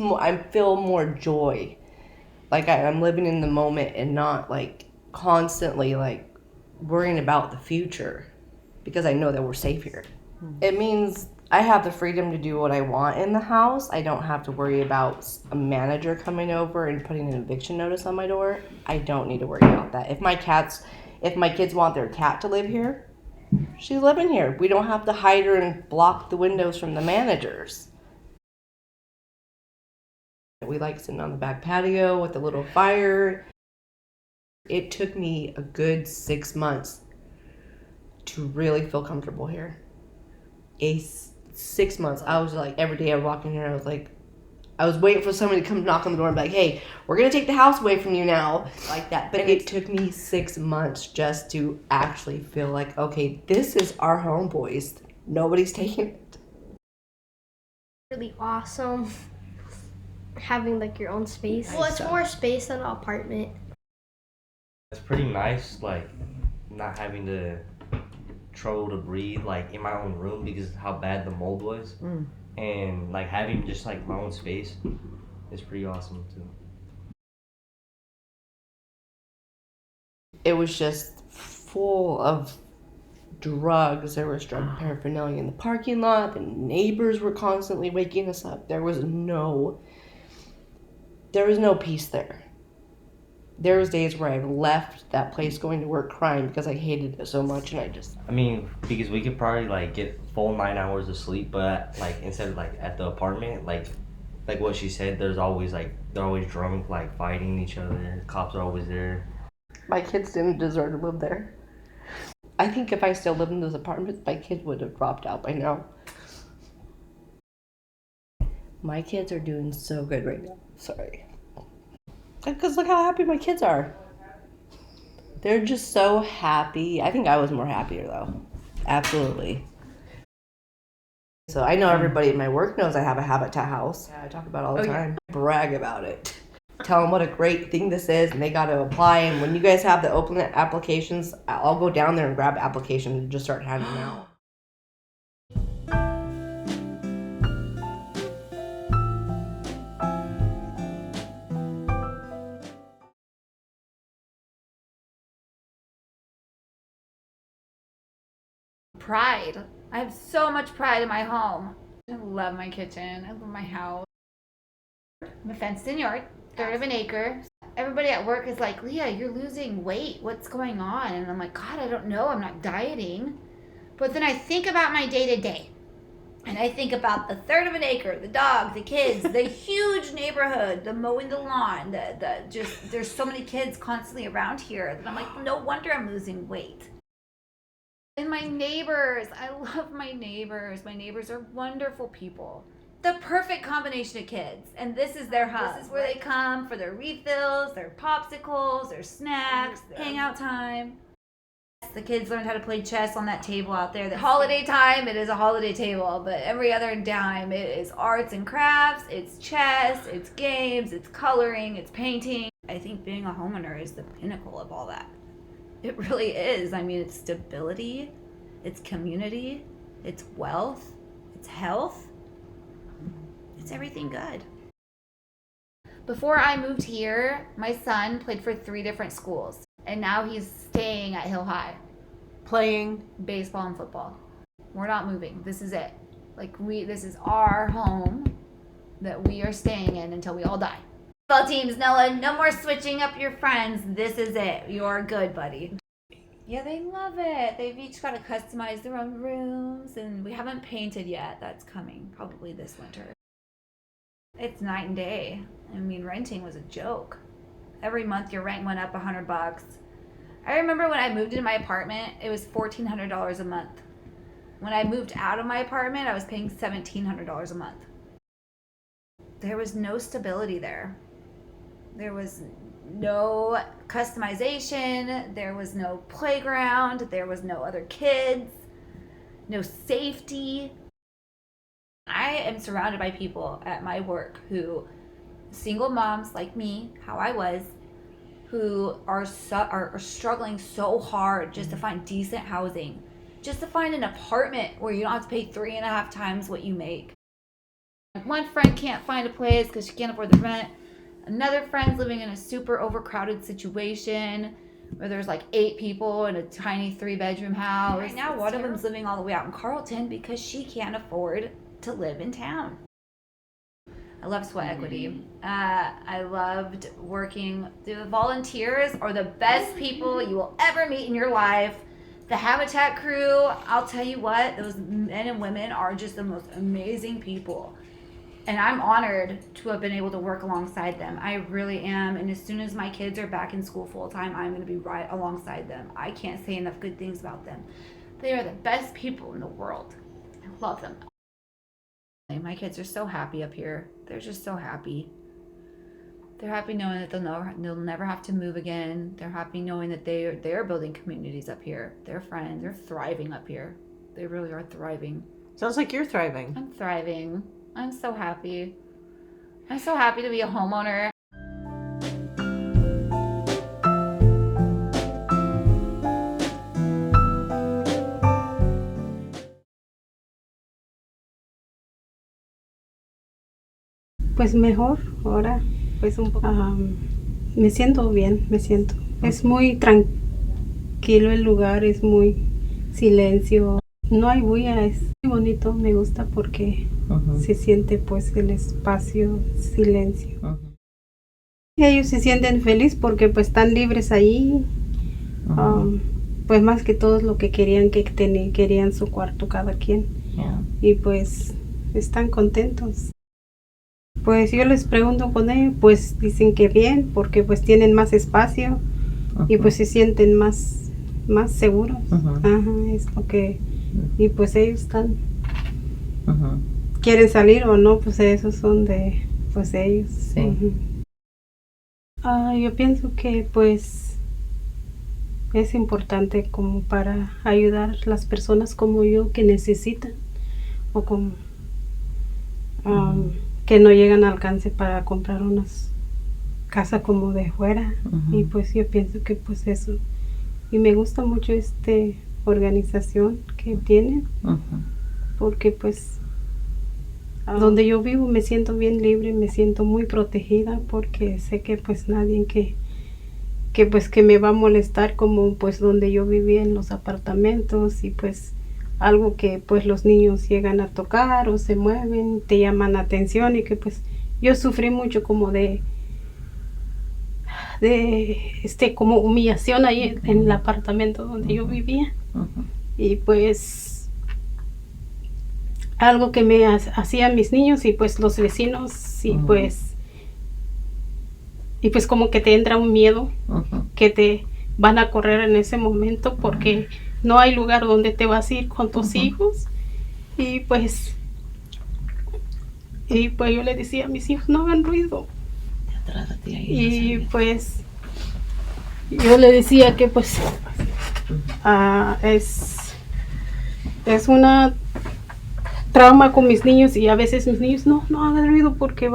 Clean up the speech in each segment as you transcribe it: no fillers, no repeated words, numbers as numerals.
I feel more joy. Like I'm living in the moment and not like constantly like worrying about the future because I know that we're safe here. It means I have the freedom to do what I want in the house. I don't have to worry about a manager coming over and putting an eviction notice on my door. I don't need to worry about that. If my kids want their cat to live here, she's living here. We don't have to hide her and block the windows from the managers. We like sitting on the back patio with a little fire. It took me a good 6 months to really feel comfortable here. 6 months. I was like, every day I walk in here, I was waiting for somebody to come knock on the door and be like, hey, we're going to take the house away from you now. Like that. But it took me 6 months just to actually feel like, okay, this is our home, boys. Nobody's taking it. Really awesome having like your own space. Well, it's more space than an apartment. It's pretty nice, like not having to trouble to breathe like in my own room because of how bad the mold was, and like having just like my own space is pretty awesome too. It was just full of drugs. There was drug paraphernalia in the parking lot. The neighbors were constantly waking us up. There was no peace there. There was days where I left that place going to work crying because I hated it so much, and I mean, because we could probably like get full 9 hours of sleep, but like instead of like at the apartment, like what she said, they're always drunk, like fighting each other. Cops are always there. My kids didn't deserve to live there. I think if I still lived in those apartments, my kids would have dropped out by now. My kids are doing so good right now. Sorry. Because look how happy my kids are. They're just so happy. I think I was more happier though. Absolutely. So I know everybody at my work knows I have a Habitat house. Yeah, I talk about it all the time. Yeah. Brag about it. Tell them what a great thing this is, and they got to apply. And when you guys have the open applications, I'll go down there and grab applications and just start handing them out. Pride. I have so much pride in my home. I love my kitchen. I love my house. I'm a fenced-in yard, third of an acre. Everybody at work is like, Leah, you're losing weight. What's going on? And I'm like, God, I don't know. I'm not dieting. But then I think about my day-to-day. And I think about the third of an acre, the dog, the kids, the huge neighborhood, the mowing the lawn, there's so many kids constantly around here that I'm like, no wonder I'm losing weight. And my neighbors, I love my neighbors. My neighbors are wonderful people. The perfect combination of kids. And this is their hub. This is where they come for their refills, their popsicles, their snacks, hangout time. The kids learned how to play chess on that table out there. The holiday time, it is a holiday table, but every other time it is arts and crafts, it's chess, it's games, it's coloring, it's painting. I think being a homeowner is the pinnacle of all that. It really is. I mean, it's stability, it's community, it's wealth, it's health, it's everything good. Before I moved here, my son played for 3 different schools, and now he's staying at Hill High, playing baseball and football. We're not moving. This is it. This is our home that we are staying in until we all die. Football teams, Noah, no more switching up your friends. This is it. You're good, buddy. Yeah, they love it. They've each got to customize their own rooms, and we haven't painted yet. That's coming probably this winter. It's night and day. I mean, renting was a joke. Every month your rent went up $100. I remember when I moved into my apartment, it was $1,400 a month. When I moved out of my apartment, I was paying $1,700 a month. There was no stability there. There was no customization, there was no playground, there was no other kids, no safety. I am surrounded by people at my work who, single moms like me, how I was, who are struggling so hard just to find decent housing, just to find an apartment where you don't have to pay 3.5 times what you make. One friend can't find a place because she can't afford the rent. Another friend's living in a super overcrowded situation where there's like 8 people in a tiny 3-bedroom house. Right now, one of them's living all the way out in Carlton because she can't afford to live in town. I love sweat equity. I loved working. The volunteers are the best people you will ever meet in your life. The Habitat crew, I'll tell you what, those men and women are just the most amazing people. And I'm honored to have been able to work alongside them. I really am. And as soon as my kids are back in school full time, I'm going to be right alongside them. I can't say enough good things about them. They are the best people in the world. I love them. My kids are so happy up here. They're just so happy. They're happy knowing that they'll never have to move again. They're happy knowing that they're building communities up here. They're friends. They're thriving up here. They really are thriving. Sounds like you're thriving. I'm thriving. I'm so happy. I'm so happy to be a homeowner. Pues mejor, ahora pues un poco. Me siento bien, me siento. Es muy tranquilo el lugar, es muy silencio. No hay bulla, es muy bonito, me gusta porque se siente pues el espacio, silencio. Ellos se sienten felices porque pues están libres ahí. Pues más que todos lo que querían querían su cuarto cada quien. Y pues están contentos. Pues yo les pregunto con ellos, pues dicen que bien, porque pues tienen más espacio y pues se sienten más seguros. Es lo que... Y pues ellos están... Quieren salir o no, pues esos son de... Pues ellos. Sí. Yo pienso que pues es importante como para ayudar a las personas como yo que necesitan o como... que no llegan al alcance para comprar una casa como de fuera. Y pues yo pienso que pues eso. Y me gusta mucho organización que tienen, porque pues donde yo vivo me siento bien libre, me siento muy protegida porque sé que pues nadie que me va a molestar como pues donde yo vivía en los apartamentos y pues algo que pues los niños llegan a tocar o se mueven, te llaman la atención y que pues yo sufrí mucho como de como humillación ahí en el apartamento donde yo vivía. Y pues algo que me hacían mis niños y pues los vecinos y pues como que te entra un miedo que te van a correr en ese momento porque no hay lugar donde te vas a ir con tus hijos. Y pues yo le decía a mis hijos, no hagan ruido. Y pues yo le decía que pues es una trauma con mis niños y a veces mis niños no hagan ruido porque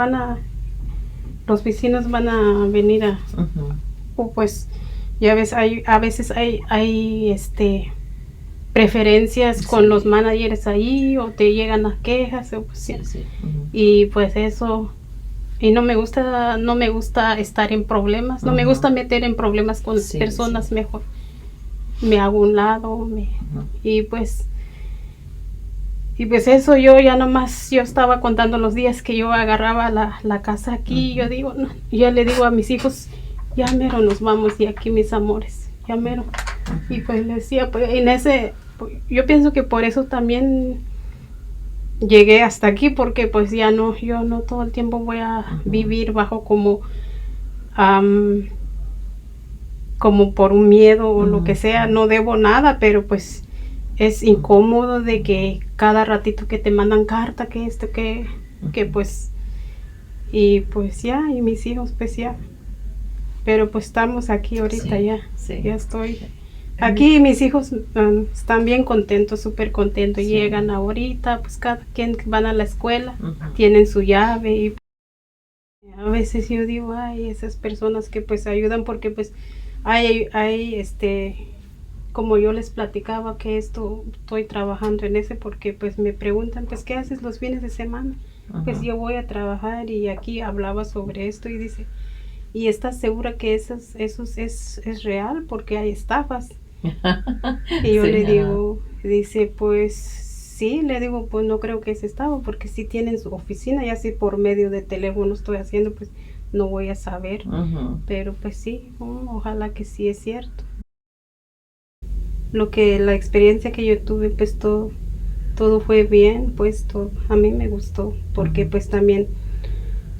los vecinos van a venir o pues ya ves, a veces hay preferencias con los managers ahí o te llegan las quejas o pues, y pues eso. Y no me gusta estar en problemas, no me gusta meter en problemas con personas. Mejor me hago un lado y pues eso yo estaba contando los días que yo agarraba la casa aquí. Yo digo, no, yo le digo a mis hijos, ya mero nos vamos de aquí, mis amores, ya mero. Y pues le decía, pues yo pienso que por eso también llegué hasta aquí, porque pues yo no todo el tiempo voy a vivir bajo como por un miedo o lo que sea. No debo nada, pero pues es incómodo de que cada ratito que te mandan carta, que pues, y pues ya, y mis hijos pues ya, pero pues estamos aquí ahorita ya estoy aquí. Mis hijos están bien contentos, súper contentos. Llegan ahorita, pues cada quien van a la escuela, tienen su llave. Y a veces yo digo, ay, esas personas que pues ayudan, porque pues hay como yo les platicaba que estoy trabajando en ese, porque pues me preguntan, pues ¿qué haces los fines de semana? pues yo voy a trabajar y aquí hablaba sobre esto y dice, ¿y estás segura que eso es real? Porque hay estafas. Y yo Sí, le ajá. digo, dice, pues sí, le digo, pues no creo que es estafa, porque si tienen su oficina, ya si por medio de teléfono estoy haciendo, pues no voy a saber. Pero pues sí, ojalá que sí es cierto. La experiencia que yo tuve, pues todo fue bien, pues a mí me gustó, porque pues también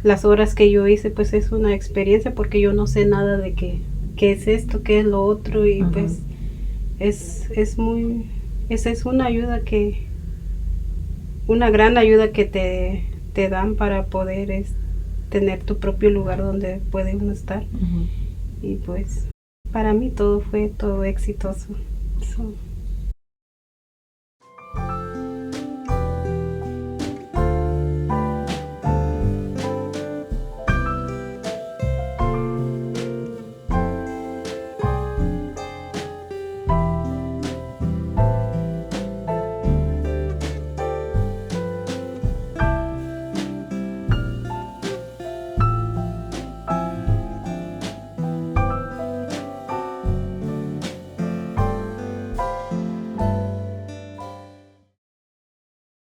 las horas que yo hice, pues es una experiencia, porque yo no sé nada de qué es esto, qué es lo otro, y pues es muy, esa es una gran ayuda que te dan para poder tener tu propio lugar donde puede uno estar. Y pues para mí todo fue todo exitoso. So,